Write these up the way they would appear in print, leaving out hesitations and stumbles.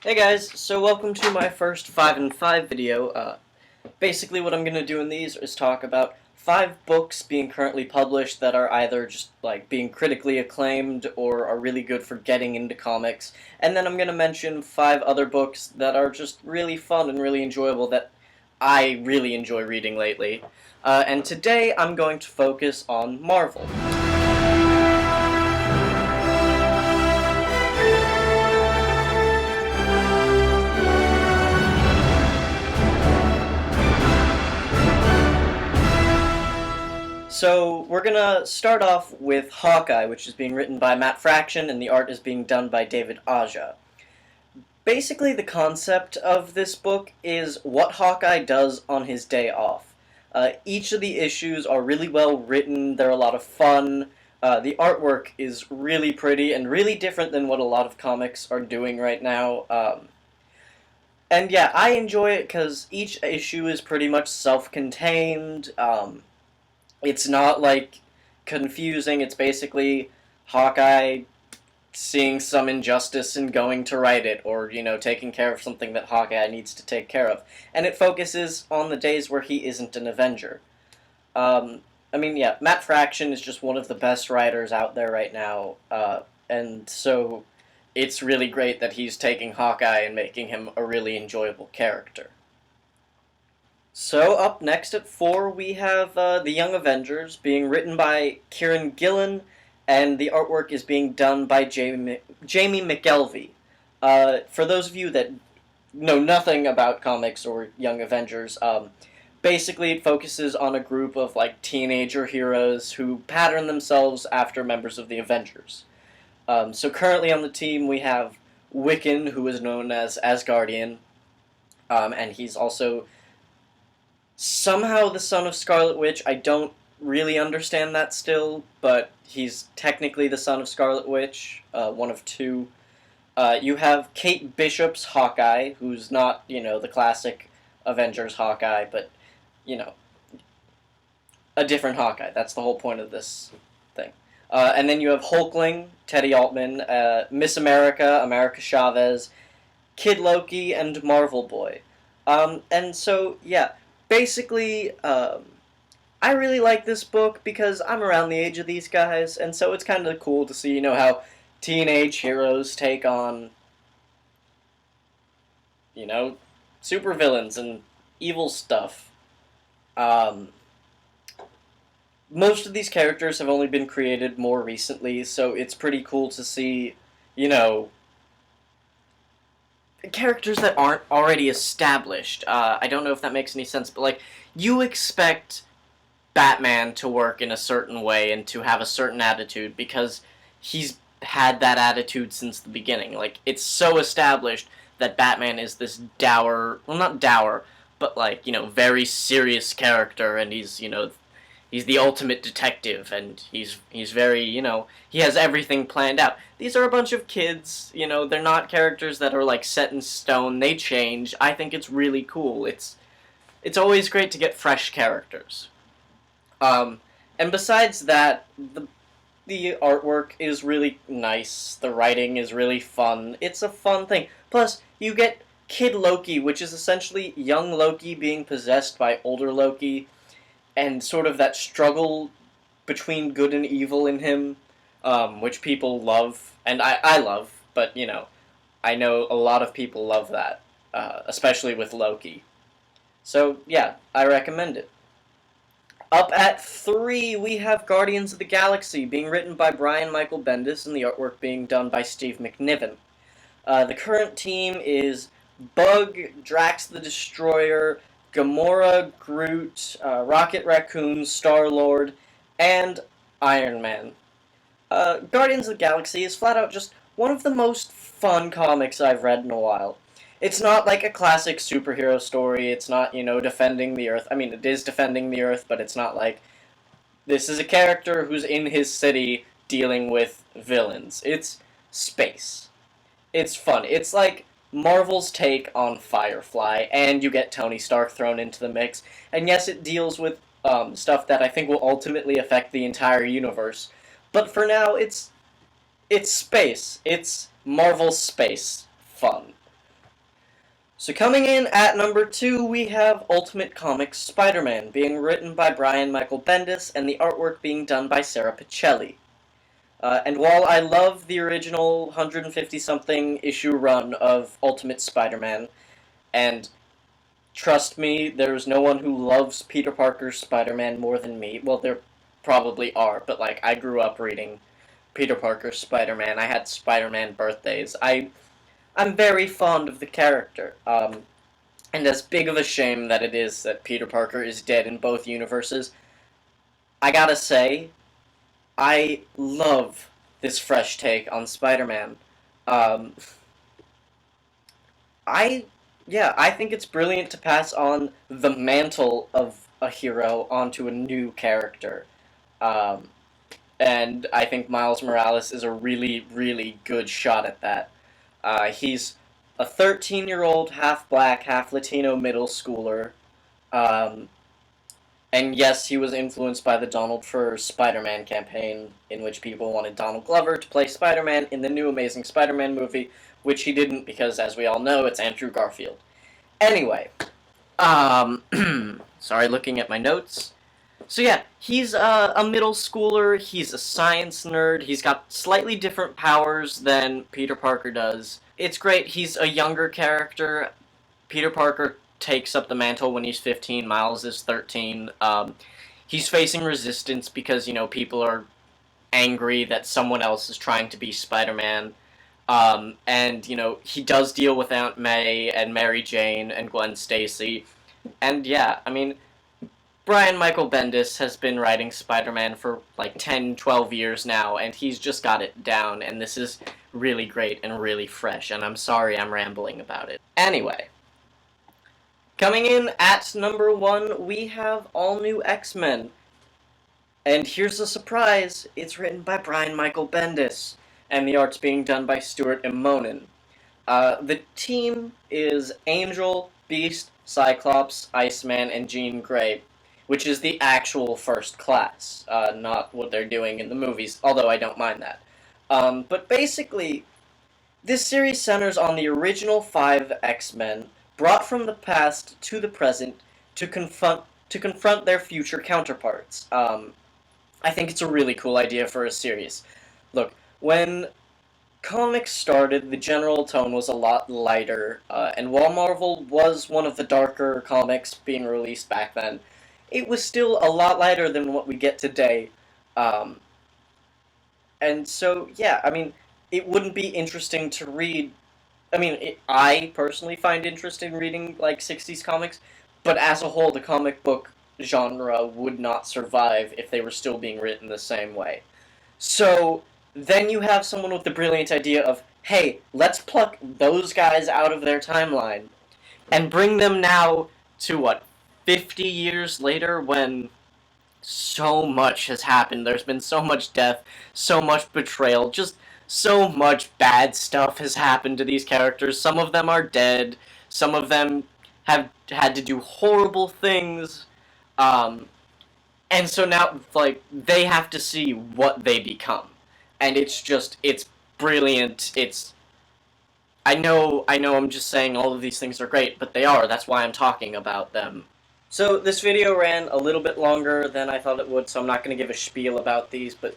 Hey guys, so welcome to my first 5 and 5 video. Basically what I'm going to do in these is talk about 5 books being currently published that are either just being critically acclaimed or are really good for getting into comics, and then I'm going to mention 5 other books that are just really fun and really enjoyable that I really enjoy reading lately. And today I'm going to focus on Marvel. So we're gonna start off with Hawkeye, which is being written by Matt Fraction, and the art is being done by David Aja. Basically, the concept of this book is what Hawkeye does on his day off. Each of the issues are really well written, they're a lot of fun, the artwork is really pretty and really different than what a lot of comics are doing right now. And yeah, I enjoy it because each issue is pretty much self-contained. It's not confusing. It's basically Hawkeye seeing some injustice and going to right it, or taking care of something that Hawkeye needs to take care of. And it focuses on the days where he isn't an Avenger. Yeah, Matt Fraction is just one of the best writers out there right now, and so it's really great that he's taking Hawkeye and making him a really enjoyable character. So up next at 4 we have The Young Avengers, being written by Kieran Gillen, and the artwork is being done by Jamie McKelvey. For those of you that know nothing about comics or Young Avengers, basically it focuses on a group of teenager heroes who pattern themselves after members of the Avengers. So currently on the team we have Wiccan, who is known as Asgardian, and he's also somehow the son of Scarlet Witch. I don't really understand that still, but he's technically the son of Scarlet Witch, one of two. You have Kate Bishop's Hawkeye, who's not, the classic Avengers Hawkeye, but, a different Hawkeye. That's the whole point of this thing. And then you have Hulkling, Teddy Altman, Miss America, America Chavez, Kid Loki, and Marvel Boy. And so, yeah, basically, I really like this book because I'm around the age of these guys, and so it's kind of cool to see, how teenage heroes take on, supervillains and evil stuff. Most of these characters have only been created more recently, so it's pretty cool to see, characters that aren't already established. I don't know if that makes any sense, but you expect Batman to work in a certain way and to have a certain attitude because he's had that attitude since the beginning. It's so established that Batman is this dour, well, not dour, but very serious character, and he's the ultimate detective, and he's very, he has everything planned out. These are a bunch of kids, they're not characters that are set in stone. They change. I think it's really cool. It's always great to get fresh characters. And besides that, the artwork is really nice. The writing is really fun. It's a fun thing. Plus, you get Kid Loki, which is essentially young Loki being possessed by older Loki, and sort of that struggle between good and evil in him, which people love, and I love, but, I know a lot of people love that, especially with Loki. So, yeah, I recommend it. Up at 3, we have Guardians of the Galaxy, being written by Brian Michael Bendis, and the artwork being done by Steve McNiven. The current team is Bug, Drax the Destroyer, Gamora, Groot, Rocket Raccoon, Star-Lord, and Iron Man. Guardians of the Galaxy is flat out just one of the most fun comics I've read in a while. It's not like a classic superhero story. It's not, defending the Earth. I mean, it is defending the Earth, but it's not like this is a character who's in his city dealing with villains. It's space. It's fun. It's like Marvel's take on Firefly, and you get Tony Stark thrown into the mix. And yes, it deals with stuff that I think will ultimately affect the entire universe. But for now, it's space. It's Marvel space fun. So coming in at number 2, we have Ultimate Comics Spider-Man, being written by Brian Michael Bendis, and the artwork being done by Sarah Pichelli. And while I love the original 150-something issue run of Ultimate Spider-Man, and trust me, there's no one who loves Peter Parker's Spider-Man more than me. Well, there probably are, but like, I grew up reading Peter Parker's Spider-Man. I had Spider-Man birthdays. I'm very fond of the character. And as big of a shame that it is that Peter Parker is dead in both universes, I gotta say, I love this fresh take on Spider-Man. Um, I think it's brilliant to pass on the mantle of a hero onto a new character. Um, and I think Miles Morales is a really, really good shot at that. He's a 13-year-old, half black, half Latino middle schooler. Um, and yes, he was influenced by the Donald for Spider-Man campaign, in which people wanted Donald Glover to play Spider-Man in the new Amazing Spider-Man movie, which he didn't because, as we all know, it's Andrew Garfield. Anyway, sorry, looking at my notes. So yeah, he's a middle schooler, he's a science nerd, he's got slightly different powers than Peter Parker does. It's great, he's a younger character. Peter Parker takes up the mantle when he's 15, Miles is 13. He's facing resistance because, people are angry that someone else is trying to be Spider-Man. And, he does deal with Aunt May and Mary Jane and Gwen Stacy. And yeah, I mean, Brian Michael Bendis has been writing Spider-Man for like 10, 12 years now, and he's just got it down, and this is really great and really fresh, and I'm sorry I'm rambling about it. Anyway, coming in at number 1, we have All New X-Men. And here's the surprise, it's written by Brian Michael Bendis, and the art's being done by Stuart Immonen. The team is Angel, Beast, Cyclops, Iceman, and Jean Grey, which is the actual First Class, not what they're doing in the movies, although I don't mind that. But basically, this series centers on the original 5 X-Men, brought from the past to the present to confront their future counterparts. I think it's a really cool idea for a series. Look, when comics started, the general tone was a lot lighter, and while Marvel was one of the darker comics being released back then, it was still a lot lighter than what we get today. And so, yeah, I mean, it wouldn't be interesting to read. I mean, I personally find interest in reading, like, 60s comics, but as a whole, the comic book genre would not survive if they were still being written the same way. So, then you have someone with the brilliant idea of, hey, let's pluck those guys out of their timeline and bring them now to, 50 years later, when so much has happened. There's been so much death, so much betrayal, just so much bad stuff has happened to these characters. Some of them are dead, some of them have had to do horrible things, and so now, like, they have to see what they become. And it's brilliant, I know I'm just saying all of these things are great, but they are, that's why I'm talking about them. So this video ran a little bit longer than I thought it would, so I'm not going to give a spiel about these, but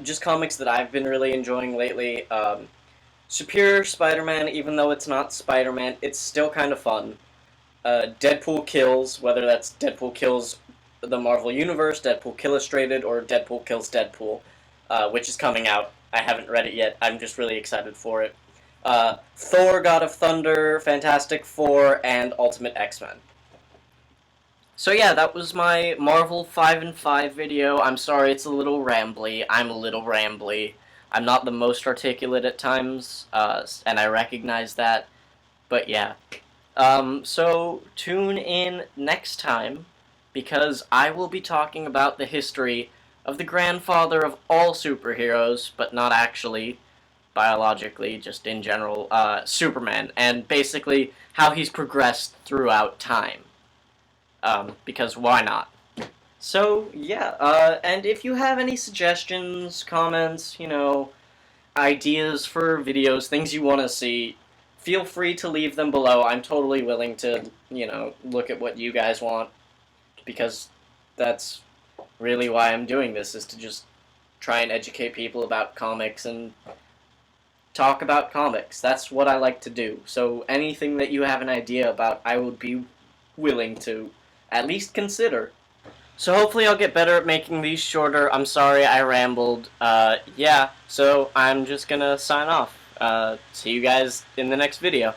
just comics that I've been really enjoying lately. Superior Spider-Man, even though it's not Spider-Man, it's still kind of fun. Deadpool Kills, whether that's Deadpool Kills the Marvel Universe, Deadpool Illustrated, or Deadpool Kills Deadpool, which is coming out. I haven't read it yet, I'm just really excited for it. Thor, God of Thunder, Fantastic Four, and Ultimate X-Men. So yeah, that was my Marvel 5 and 5 video. I'm sorry it's a little rambly. I'm a little rambly. I'm not the most articulate at times, and I recognize that. But yeah. So tune in next time, because I will be talking about the history of the grandfather of all superheroes, but not actually, biologically, just in general, Superman, and basically how he's progressed throughout time. Because why not? So, yeah, and if you have any suggestions, comments, ideas for videos, things you want to see, feel free to leave them below. I'm totally willing to, look at what you guys want, because that's really why I'm doing this, is to just try and educate people about comics and talk about comics. That's what I like to do. So anything that you have an idea about, I would be willing to at least consider. So hopefully I'll get better at making these shorter. I'm sorry I rambled. Yeah, so I'm just gonna sign off. See you guys in the next video.